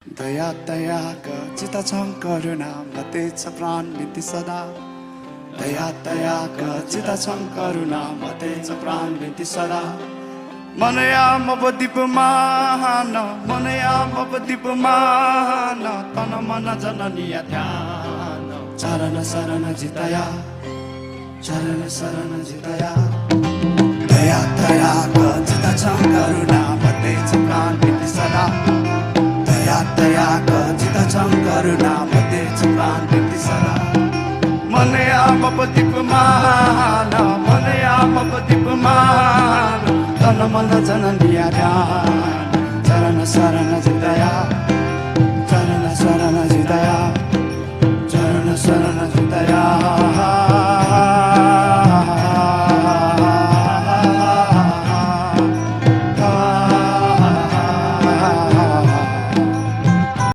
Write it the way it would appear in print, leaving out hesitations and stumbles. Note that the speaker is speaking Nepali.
दया दयाका चिता छं करुणा मते छ प्राण नीति सदा दया दयाका चिता छं करुणा मते छ प्राण नीति सदा मनया मबदीप मान मनया मबदीप मान तन मन जननी ध्यान चरण शरण जितया चरण शरण जितया दया दयाका चिता छं करुणा मते छ प्राण नीति सदा दया दयाका चिता छं करुणा मते छ प्राण नीति सदा मनया मबदीप मान मनया मबदीप मान तन मन जननी ध्यान चरण शरण जितया